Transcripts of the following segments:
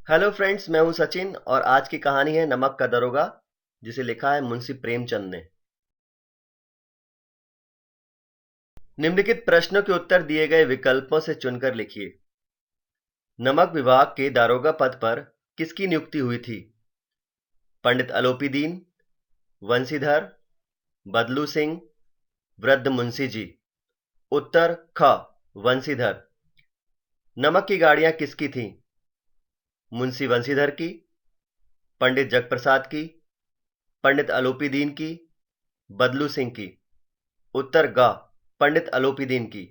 Hello friends, मैं हूं सचिन और आज की कहानी है नमक का दरोगा, जिसे लिखा है मुंशी प्रेमचंद ने। निम्नलिखित प्रश्नों के उत्तर दिए गए विकल्पों से चुनकर लिखिए। नमक विभाग के दारोगा पद पर किसकी नियुक्ति हुई थी? पंडित अलोपी दीन, वंशीधर, बदलू सिंह, वृद्ध मुंशी जी। उत्तर ख, वंशीधर। नमक की गाड़ियां किसकी थीं? मुंशी वंशीधर की, पंडित जगप्रसाद की, पंडित अलोपी दीन की, बदलू सिंह की। उत्तर ग, पंडित अलोपी दीन की।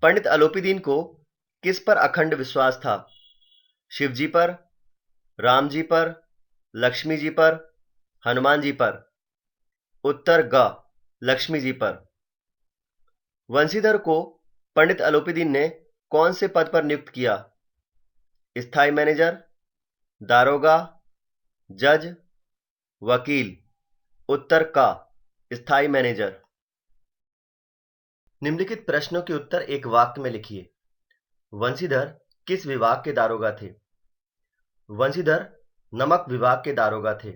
पंडित अलोपी दीन को किस पर अखंड विश्वास था? शिव जी पर, राम जी पर, लक्ष्मी जी पर, हनुमान जी पर। उत्तर ग, लक्ष्मी जी पर। वंशीधर को पंडित अलोपी दीन ने कौन से पद पर नियुक्त किया? स्थायी मैनेजर, दारोगा, जज, वकील। उत्तर का, स्थायी मैनेजर। निम्नलिखित प्रश्नों के उत्तर एक वाक्य में लिखिए। वंशीधर किस विभाग के दारोगा थे? वंशीधर नमक विभाग के दारोगा थे।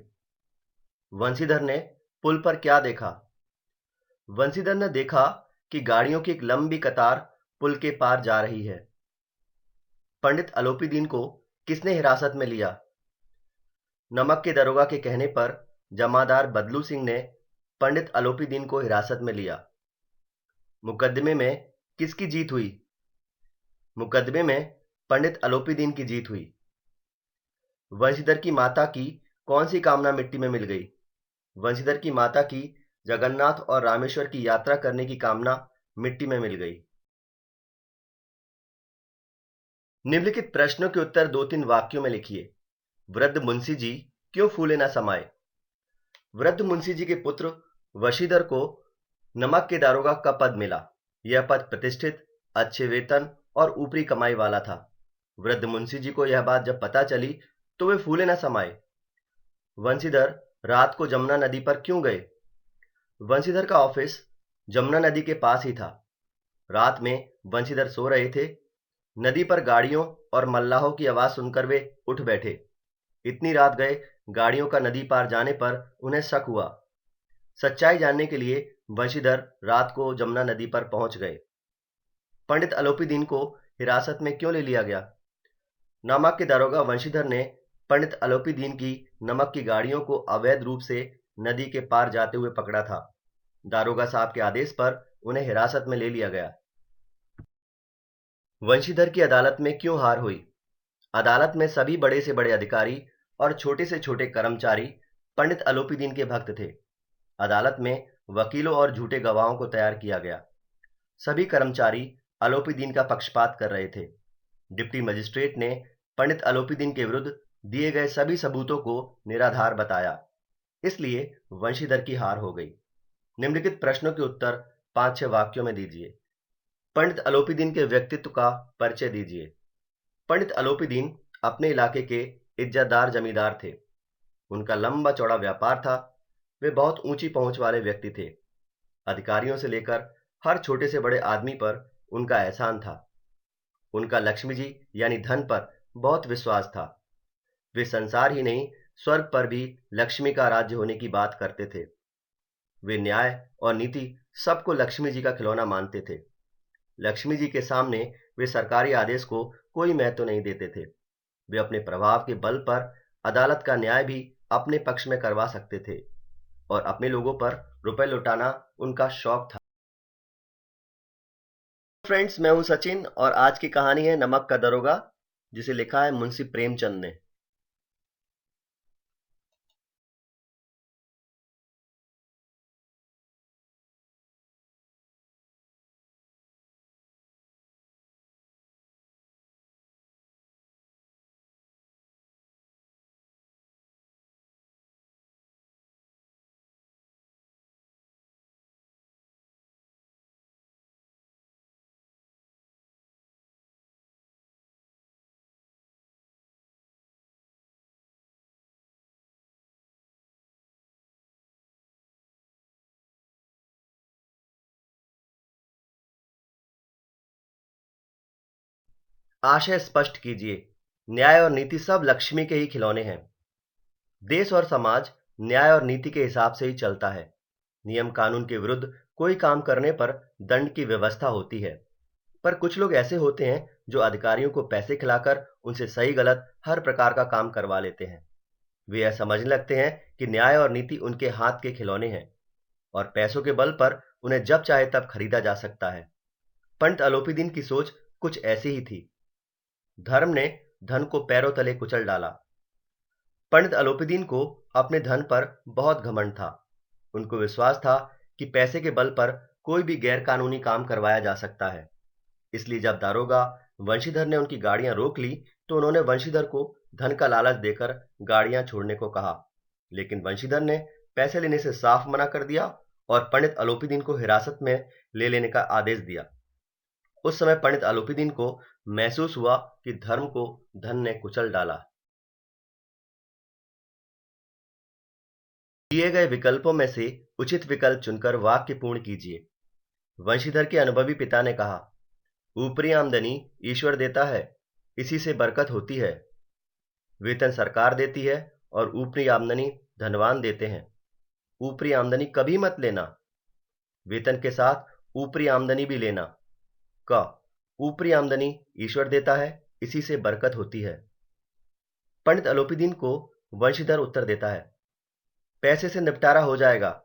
वंशीधर ने पुल पर क्या देखा? वंशीधर ने देखा कि गाड़ियों की एक लंबी कतार पुल के पार जा रही है। पंडित अलोपी दीन को किसने हिरासत में लिया? नमक के दरोगा के कहने पर जमादार बदलू सिंह ने पंडित अलोपी दीन को हिरासत में लिया। मुकदमे में किसकी जीत हुई? मुकदमे में पंडित अलोपी दीन की जीत हुई। वंशीधर की माता की कौन सी कामना मिट्टी में मिल गई? वंशीधर की माता की जगन्नाथ और रामेश्वर की यात्रा करने की कामना मिट्टी में मिल गई। निम्नलिखित प्रश्नों के उत्तर 2-3 वाक्यों में लिखिए। वृद्ध मुंशी जी क्यों फूले न समाये? वृद्ध मुंशी जी के पुत्र वशीधर को नमक के दारोगा का पद मिला। यह पद प्रतिष्ठित, अच्छे वेतन और ऊपरी कमाई वाला था। वृद्ध मुंशी जी को यह बात जब पता चली तो वे फूले न समाये। वंशीधर रात को जमुना नदी पर क्यों गए? वंशीधर का ऑफिस जमुना नदी के पास ही था। रात में वंशीधर सो रहे थे। नदी पर गाड़ियों और मल्लाहों की आवाज सुनकर वे उठ बैठे। इतनी रात गए गाड़ियों का नदी पार जाने पर उन्हें शक हुआ। सच्चाई जानने के लिए वंशीधर रात को जमुना नदी पर पहुंच गए। पंडित अलोपी दीन को हिरासत में क्यों ले लिया गया? नमक के दारोगा वंशीधर ने पंडित अलोपी दीन की नमक की गाड़ियों को अवैध रूप से नदी के पार जाते हुए पकड़ा था। दारोगा साहब के आदेश पर उन्हें हिरासत में ले लिया गया। वंशीधर की अदालत में क्यों हार हुई? अदालत में सभी बड़े से बड़े अधिकारी और छोटे से छोटे कर्मचारी पंडित अलोपी दीन के भक्त थे। अदालत में वकीलों और झूठे गवाहों को तैयार किया गया। सभी कर्मचारी अलोपी दीन का पक्षपात कर रहे थे। डिप्टी मजिस्ट्रेट ने पंडित अलोपी दीन के विरुद्ध दिए गए सभी सबूतों को निराधार बताया। इसलिए वंशीधर की हार हो गई। निम्नलिखित प्रश्नों के उत्तर 5-6 वाक्यों में दीजिए। पंडित अलोपी दीन के व्यक्तित्व का परिचय दीजिए। पंडित अलोपी दीन अपने इलाके के इज्जतदार जमींदार थे। उनका लंबा चौड़ा व्यापार था। वे बहुत ऊंची पहुंच वाले व्यक्ति थे। अधिकारियों से लेकर हर छोटे से बड़े आदमी पर उनका एहसान था। उनका लक्ष्मी जी यानी धन पर बहुत विश्वास था। वे संसार ही नहीं, स्वर्ग पर भी लक्ष्मी का राज्य होने की बात करते थे। वे न्याय और नीति सबको लक्ष्मी जी का खिलौना मानते थे। लक्ष्मी जी के सामने वे सरकारी आदेश को कोई महत्व नहीं देते थे। वे अपने प्रभाव के बल पर अदालत का न्याय भी अपने पक्ष में करवा सकते थे और अपने लोगों पर रुपए लुटाना उनका शौक था। फ्रेंड्स, मैं हूं सचिन और आज की कहानी है नमक का दरोगा, जिसे लिखा है मुंशी प्रेमचंद ने। आशय स्पष्ट कीजिए। न्याय और नीति सब लक्ष्मी के ही खिलौने हैं। देश और समाज न्याय और नीति के हिसाब से ही चलता है। नियम कानून के विरुद्ध कोई काम करने पर दंड की व्यवस्था होती है। पर कुछ लोग ऐसे होते हैं जो अधिकारियों को पैसे खिलाकर उनसे सही गलत हर प्रकार का काम करवा लेते हैं। वे यह समझने लगते हैं कि न्याय और नीति उनके हाथ के खिलौने हैं और पैसों के बल पर उन्हें जब चाहे तब खरीदा जा सकता है। पंडित अलोपीदीन की सोच कुछ ऐसी ही थी। धर्म ने धन को पैरों तले कुचल डाला। पंडित अलोपीदीन को अपने धन पर बहुत घमंड था। उनको विश्वास था कि पैसे के बल पर कोई भी गैरकानूनी काम करवाया जा सकता है। इसलिए जब दारोगा वंशीधर ने उनकी गाड़ियां रोक ली तो उन्होंने वंशीधर को धन का लालच देकर गाड़ियां छोड़ने को कहा, लेकिन वंशीधर ने पैसे लेने से साफ मना कर दिया और पंडित अलोपीदीन को हिरासत में ले लेने का आदेश दिया। उस समय पंडित अलोपीदीन को महसूस हुआ कि धर्म को धन ने कुचल डाला। दिए गए विकल्पों में से उचित विकल्प चुनकर वाक्य पूर्ण कीजिए। वंशीधर के अनुभवी पिता ने कहा, ऊपरी आमदनी ईश्वर देता है, इसी से बरकत होती है। वेतन सरकार देती है और ऊपरी आमदनी धनवान देते हैं। ऊपरी आमदनी कभी मत लेना। वेतन के साथ ऊपरी आमदनी भी लेना। क ऊपरी आमदनी ईश्वर देता है, इसी से बरकत होती है। पंडित अलोपीदीन को वंशीधर उत्तर देता है, पैसे से निपटारा हो जाएगा।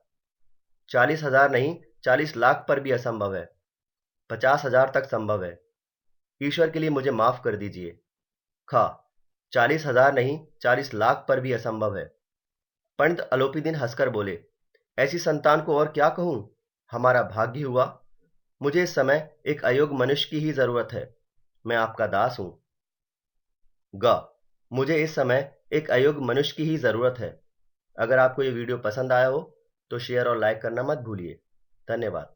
40,000 नहीं, 40 लाख पर भी असंभव है। 50,000 तक संभव है। ईश्वर के लिए मुझे माफ कर दीजिए। ख 40,000 नहीं, 40 लाख पर भी असंभव है। पंडित अलोपीदीन हंसकर बोले, ऐसी संतान को और क्या कहूं? हमारा भाग्य हुआ। मुझे इस समय एक अयोग्य मनुष्य की ही जरूरत है। मैं आपका दास हूं। ग मुझे इस समय एक अयोग्य मनुष्य की ही जरूरत है। अगर आपको ये वीडियो पसंद आया हो तो शेयर और लाइक करना मत भूलिए। धन्यवाद।